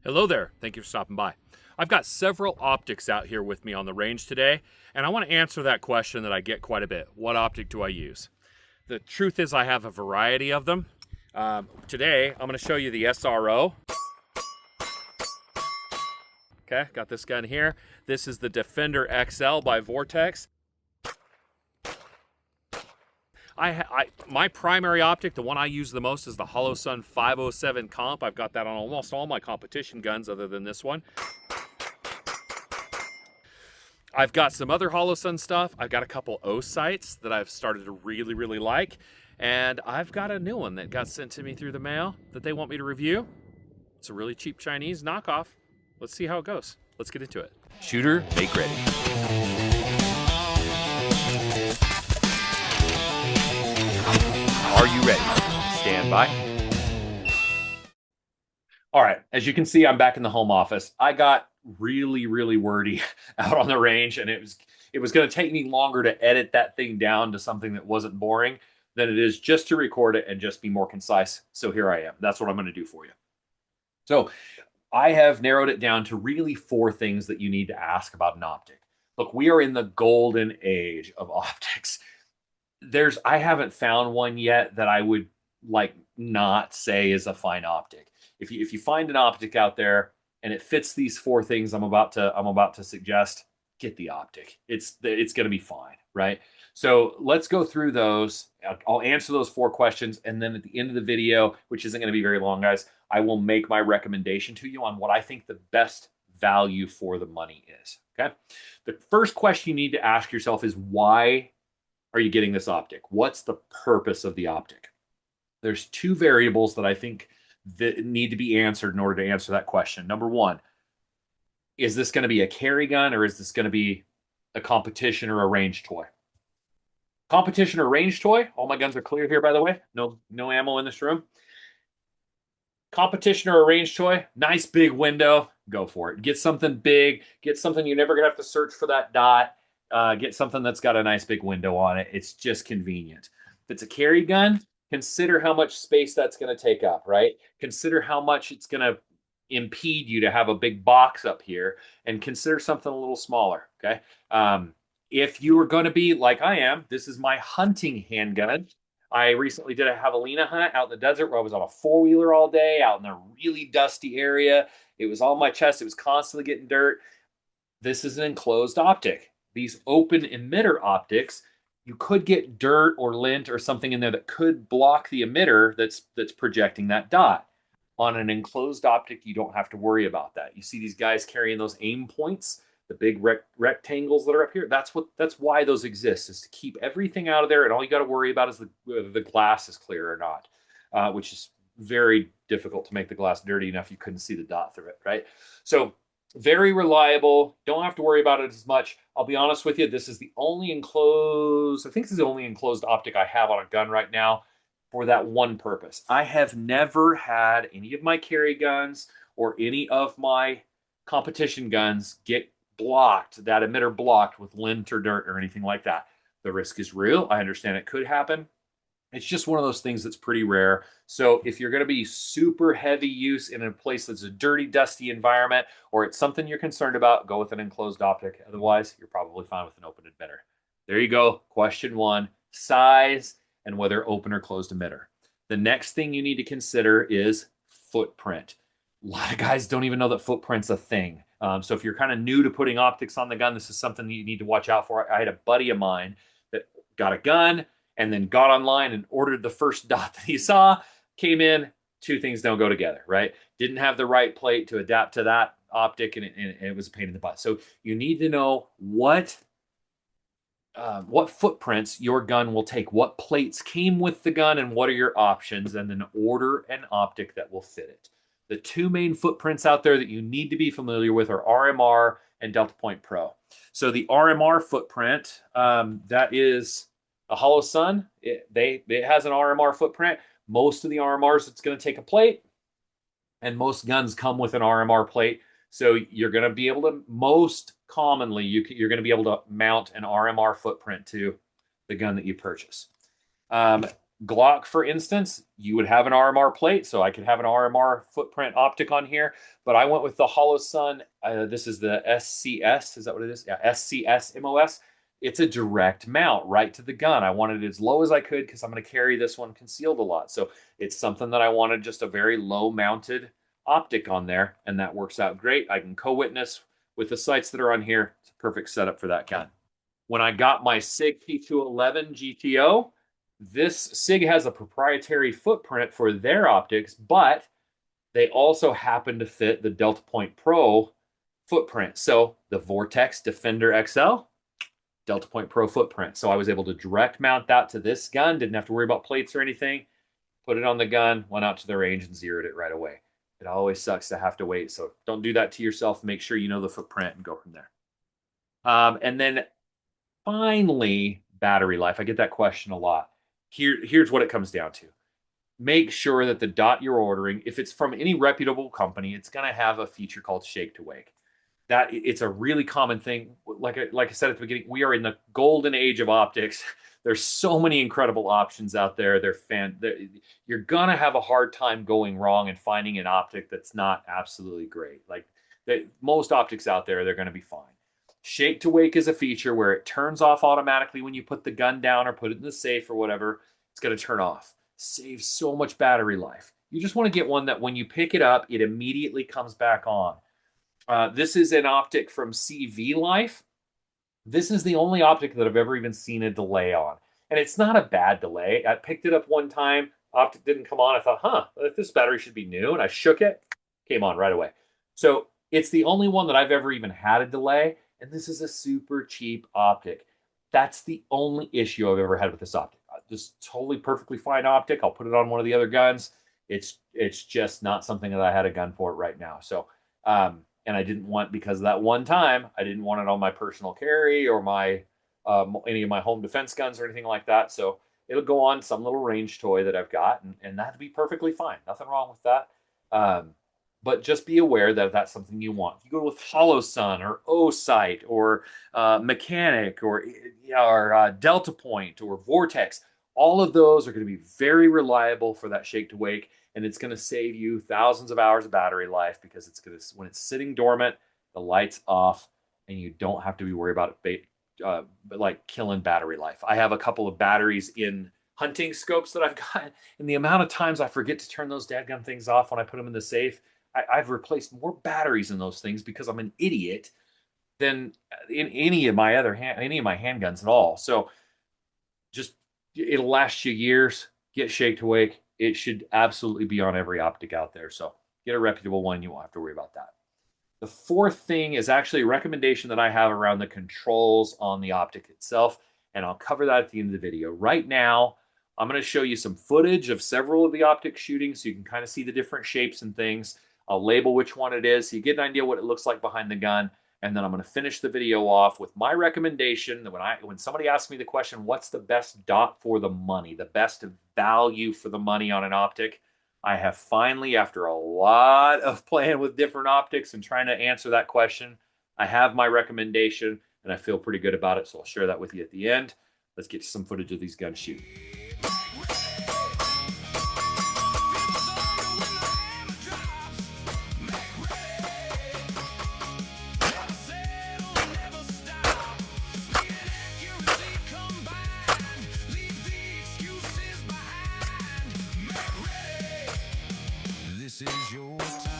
Hello there, thank you for stopping by. I've got several optics out here with me on the range today, and I want to answer that question that I get quite a bit. What optic do I use? The truth is I have a variety of them. Today, I'm going to show you the SRO. Okay, got this gun here. This is the Defender XL by Vortex. My primary optic, the one I use the most, is the Holosun 507 comp. I've got that on almost all my competition guns other than this one. I've got some other Holosun stuff. I've got a couple Osights that I've started to really like. And I've got a new one that got sent to me through the mail that they want me to review. It's a really cheap Chinese knockoff. Let's see how it goes. Let's get into it. Shooter, make ready. Are you ready? Stand by. All right, as you can see, I'm back in the home office. I got really wordy out on the range, and it was going to take me longer to edit that thing down to something that wasn't boring than it is just to record it and just be more concise. So here I am. That's what I'm going to do for you. So I have narrowed it down to really 4 things that you need to ask about an optic. Look, we are in the golden age of optics. I haven't found one yet that I would not say is a fine optic. If you find an optic out there and it fits these 4 things I'm about to suggest, get the optic. It's going to be fine, right? So let's go through those. I'll answer those 4 questions, and then at the end of the video, which isn't going to be very long, guys, I will make my recommendation to you on what I think the best value for the money is. Okay. The first question you need to ask yourself is, why are you getting this optic? What's the purpose of the optic? There's 2 variables that I think that need to be answered in order to answer that question. Number 1, is this going to be a carry gun, or is this going to be a competition or a range toy? Competition or range toy, all my guns are clear here, by the way. No ammo in this room. Competition or a range toy, nice big window, go for it. Get something big, get something you're never going to have to search for that dot. Get something that's got a nice big window on it. It's just convenient. If it's a carry gun, consider how much space that's going to take up, right? Consider how much it's going to impede you to have a big box up here, and consider something a little smaller, okay? If you are going to be like I am, this is my hunting handgun. I recently did a javelina hunt out in the desert where I was on a 4-wheeler all day, out in a really dusty area. It was on my chest. It was constantly getting dirt. This is an enclosed optic. These open emitter optics, you could get dirt or lint or something in there that could block the emitter that's projecting that dot. On an enclosed optic, you don't have to worry about that. You see these guys carrying those aim points, the big rectangles that are up here. That's why those exist, is to keep everything out of there, and all you got to worry about is whether the glass is clear or not, which is very difficult to make the glass dirty enough you couldn't see the dot through it, right? So very reliable. Don't have to worry about it as much. I'll be honest with you, this is the only enclosed, I think this is the only enclosed optic I have on a gun right now for that one purpose. I have never had any of my carry guns or any of my competition guns get blocked, that emitter blocked with lint or dirt or anything like that. The risk is real. I understand it could happen. It's just one of those things that's pretty rare. So if you're going to be super heavy use in a place that's a dirty, dusty environment, or it's something you're concerned about, go with an enclosed optic. Otherwise, you're probably fine with an open emitter. There you go. Question 1, size and whether open or closed emitter. The next thing you need to consider is footprint. A lot of guys don't even know that footprint's a thing. So if you're kind of new to putting optics on the gun, this is something that you need to watch out for. I had a buddy of mine that got a gun and then got online and ordered the first dot that he saw, came in, 2 things don't go together, right? Didn't have the right plate to adapt to that optic, and it was a pain in the butt. So you need to know what footprints your gun will take, what plates came with the gun, and what are your options, and then order an optic that will fit it. The 2 main footprints out there that you need to be familiar with are RMR and DeltaPoint Pro. So the RMR footprint, that is a Holosun. It has an RMR footprint. Most of the RMRs, it's going to take a plate, and most guns come with an RMR plate. So you're going to be able to, most commonly, you're going to be able to mount an RMR footprint to the gun that you purchase. Glock, for instance, you would have an RMR plate, so I could have an RMR footprint optic on here, but I went with the Holosun. This is the SCS, is that what it is? Yeah, SCS-MOS. It's a direct mount right to the gun. I wanted it as low as I could because I'm going to carry this one concealed a lot. So it's something that I wanted, just a very low mounted optic on there, and that works out great. I can co-witness with the sights that are on here. It's a perfect setup for that gun. When I got my SIG P211 GTO, this SIG has a proprietary footprint for their optics, but they also happen to fit the DeltaPoint Pro footprint. So the Vortex Defender XL, DeltaPoint Pro footprint. So I was able to direct mount that to this gun, didn't have to worry about plates or anything, put it on the gun, went out to the range and zeroed it right away. It always sucks to have to wait. So don't do that to yourself. Make sure you know the footprint and go from there. And then finally, battery life. I get that question a lot. Here's what it comes down to. Make sure that the dot you're ordering, if it's from any reputable company, it's going to have a feature called shake to wake. That it's a really common thing. Like I said at the beginning, we are in the golden age of optics. There's so many incredible options out there. You're going to have a hard time going wrong and finding an optic that's not absolutely great. Like most optics out there, they're going to be fine. Shake to wake is a feature where it turns off automatically when you put the gun down or put it in the safe or whatever. It's going to turn off. Saves so much battery life. You just want to get one that when you pick it up, it immediately comes back on. This is an optic from CVLIFE. This is the only optic that I've ever even seen a delay on. And it's not a bad delay. I picked it up one time, optic didn't come on. I thought, this battery should be new. And I shook it, came on right away. So it's the only one that I've ever even had a delay. And this is a super cheap optic. That's the only issue I've ever had with this optic. Just totally perfectly fine optic. I'll put it on one of the other guns. It's just not something that I had a gun for right now. So, and I didn't want, because of that one time, I didn't want it on my personal carry or my any of my home defense guns or anything like that. So it'll go on some little range toy that I've got, and that'd be perfectly fine. Nothing wrong with that. But just be aware that if that's something you want. If you go with Holosun or Osight or Mecanik or DeltaPoint or Vortex, all of those are going to be very reliable for that shake to wake, and it's going to save you thousands of hours of battery life because it's going to, when it's sitting dormant, the light's off, and you don't have to be worried about it like killing battery life. I have a couple of batteries in hunting scopes that I've got, and the amount of times I forget to turn those dadgum things off when I put them in the safe, I've replaced more batteries in those things because I'm an idiot than in any of my handguns at all. So just, it'll last you years. Get shake to wake. It should absolutely be on every optic out there. So get a reputable one. You won't have to worry about that. The fourth thing is actually a recommendation that I have around the controls on the optic itself, and I'll cover that at the end of the video. Right now, I'm going to show you some footage of several of the optic shootings so you can kind of see the different shapes and things. I'll label which one it is so you get an idea what it looks like behind the gun. And then I'm going to finish the video off with my recommendation that when somebody asks me the question, what's the best dot for the money, the best value for the money on an optic, I have finally, after a lot of playing with different optics and trying to answer that question, I have my recommendation and I feel pretty good about it. So I'll share that with you at the end. Let's get to some footage of these guns shooting. This is your time.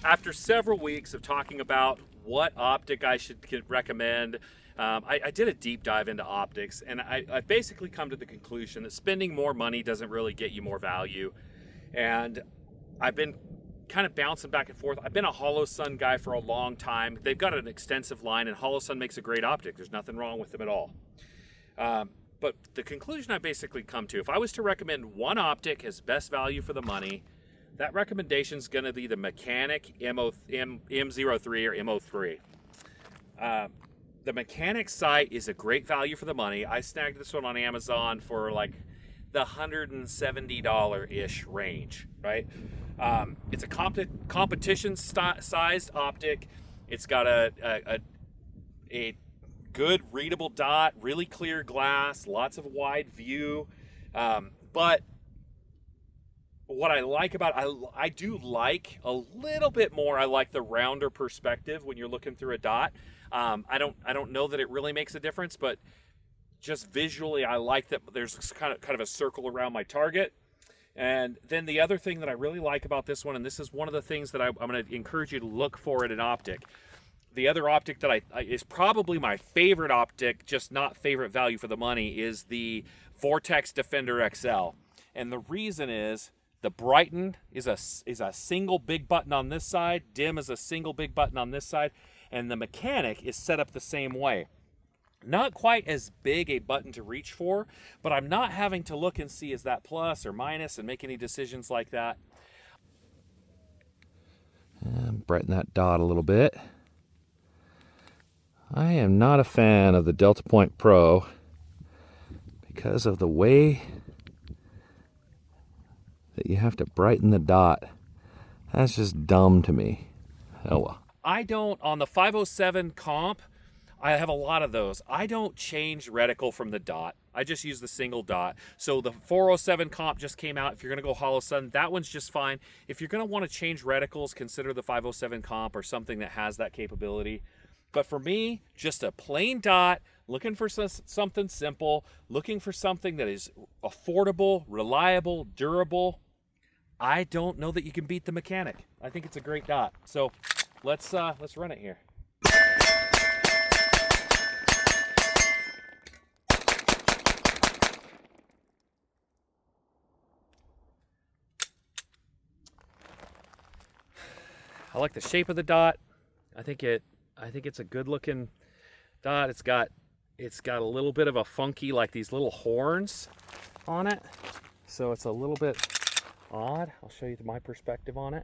After several weeks of talking about what optic I should recommend, I did a deep dive into optics, and I basically come to the conclusion that spending more money doesn't really get you more value. And I've been kind of bouncing back and forth. I've been a Holosun guy for a long time. They've got an extensive line, and Holosun makes a great optic. There's nothing wrong with them at all. But the conclusion I basically come to, if I was to recommend one optic as best value for the money, that recommendation is going to be the Mecanik M03 or MO3. the Mecanik sight is a great value for the money. I snagged this one on Amazon for like the $170-ish range, right? It's a competition-sized optic. It's got a good readable dot, really clear glass, lots of wide view. But what I like about I do like a little bit more. I like the rounder perspective when you're looking through a dot. I don't know that it really makes a difference, but just visually, I like that there's kind of a circle around my target. And then the other thing that I really like about this one, and this is one of the things that I'm going to encourage you to look for in an optic. The other optic that is probably my favorite optic, just not favorite value for the money, is the Vortex Defender XL. And the reason is the brighten is a single big button on this side, dim is a single big button on this side, and the Mecanik is set up the same way. Not quite as big a button to reach for, but I'm not having to look and see is that plus or minus and make any decisions like that. Brighten that dot a little bit. I am not a fan of the DeltaPoint Pro because of the way that you have to brighten the dot. That's just dumb to me. Oh well. I don't, on the 507 comp, I have a lot of those. I don't change reticle from the dot. I just use the single dot. So the 407 comp just came out. If you're going to go Holosun, that one's just fine. If you're going to want to change reticles, consider the 507 comp or something that has that capability. But for me, just a plain dot, looking for something simple, looking for something that is affordable, reliable, durable. I don't know that you can beat the Mecanik. I think it's a great dot. So let's run it here. I like the shape of the dot. I think it's a good looking dot. It's got a little bit of a funky, like these little horns on it. So it's a little bit odd. I'll show you my perspective on it.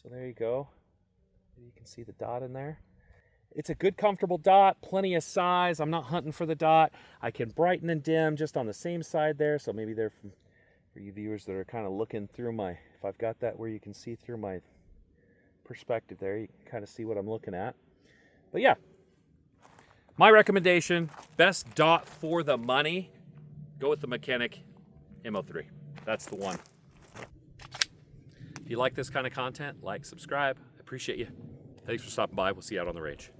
So there you go. You can see the dot in there. It's a good comfortable dot, plenty of size. I'm not hunting for the dot. I can brighten and dim just on the same side there. So maybe they're for you viewers that are kind of looking through if I've got that where you can see through my perspective there, you can kind of see what I'm looking at. But yeah, my recommendation, best dot for the money, go with the Mecanik MO3. That's the one. If you like this kind of content, like, subscribe. I appreciate you. Thanks for stopping by. We'll see you out on the range.